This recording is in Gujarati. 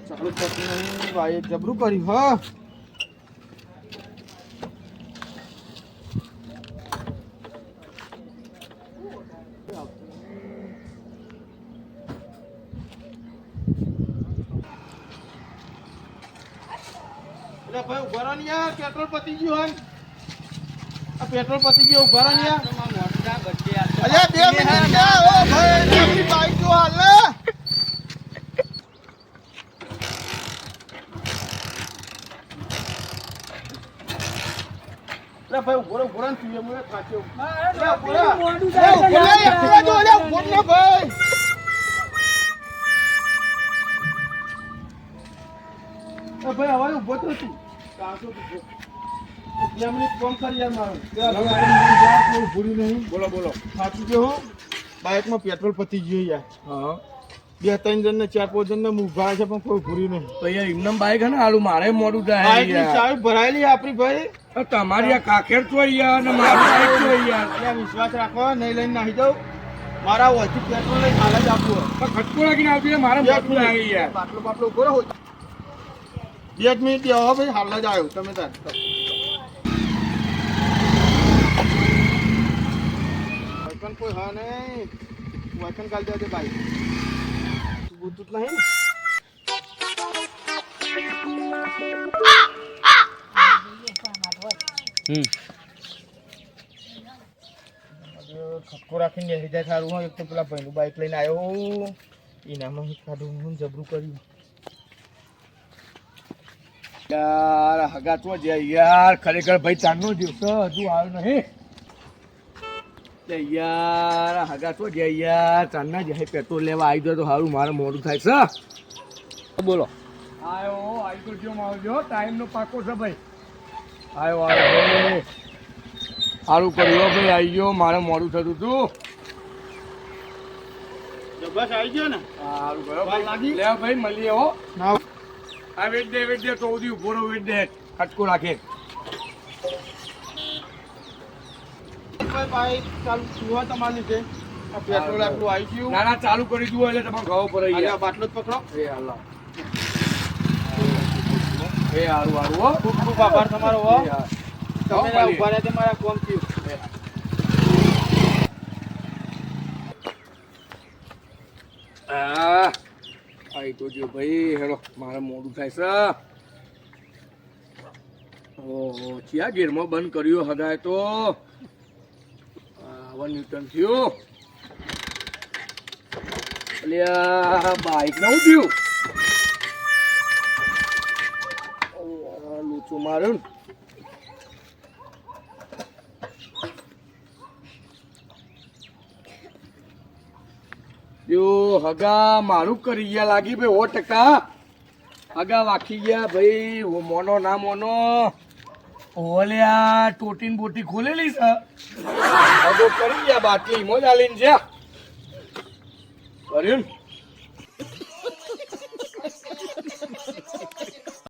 ચાલુ થતું નહીં ભાઈ જબરું કર્યું હા ભાઈ ઉભા ને યાર પેટ્રોલ પતી ગયું હોય આ પેટ્રોલ પતી ગયું ઉભા ને યાર અરે 2 મિનિટ ઓ ભાઈ આપણી બાઈક જો હાલ ને ભાઈ ઉભો ને તું એમ કાચો મોડું જાય જો લે ફોન ના ભાઈ ભાઈ હવે ઉભો તો તું કાચો ઉભો 2 મિનિટ ફોન કરી યાર મારું ભૂલી નહીં બોલો સાચું કે હો બાઇકમાં પેટ્રોલ પતી ગયું યાર હા 2-3 જણ ને 4-5 જણ ને ઉભા છે પણ કોઈ ભૂલી નહીં તો યાર એમનેમ બાઇક હે ને આલું મારે મોડું જાય બાઇકની ચાવી ભરાયેલી આપણી ભાઈ તમારી આ કાકેર તો યાર ને મારી બાઇક તો યાર એટલે વિશ્વાસ રાખો નહીં લઈને નાહી જાવ મારા ઓછી પેટ્રોલ લઈને હાલ જ આપવું પણ ખટકો લાગીને આવતી મારે મોડું લાગી યાર બાટલો ઉભો રહો 2 મિનિટ આવો ભાઈ હાલ જ આવ્યો તમે તાર વાયકન કોઈ હા નહીં વાયકન કાલ જાતે બાઈક બુદ્ધુત નહીં ખટકો રાખીને લઈ જાય સારું હોય એક તો પેલા ભાઈનું બાઈક લઈને આવ્યો એનામાં કાઢું જબરું કર્યું યાર હગા તો જાય યાર ખરેખર ભાઈ ચાંદનો દિવસ હજુ આવ્યો નહીં યાર હગા તો જાય યાર ચાંદના જાય પેટ્રોલ લેવા આવી જાય તો સારું મારે મોડું થાય છે બોલો આવી તો જો આવજો ટાઈમનો પાકો છે ભાઈ આવ્યો સારું કર્યું ભાઈ આવી ગયો મારે મોડું થતું હતું બસ આવી ગયો ને સારું કર્યો ભાઈ લે ભાઈ મળીએ હો ના આ વેટ દે તો ઉધી ઉભો રહો વેટ દે ખટકો રાખે ભાઈ ચાલુ સુવા તમારી છે પેટ્રોલ આટલું આવી ગયું ના ચાલુ કરી દઉં એટલે તમારે ઘઉં પર બાટલો જ પકડો એ હાલો એ હારું હો ખૂબ ખૂબ આભાર તમારો હો તમે ઉભા રહ્યા તે મારા કોમ થયું આઈ તો જો ભાઈ હેડો મારે મોડું થાય છે ઓહો ચિયા ગેરમાં બંધ કર્યો હગાય તો 1 ન્યૂટન થયું એટલે આ બાઈક ના થયું લૂચું મારું જો હગા મારું કરી ગયા લાગી ભાઈ 100% હગા વાખી ગયા ભાઈ મોનો ના મોનો ઓલ્યા ટોટીન બોટી ખોલેલી છે હગો કરી ગયા બાટલી મોજ આલીને છે કર્યું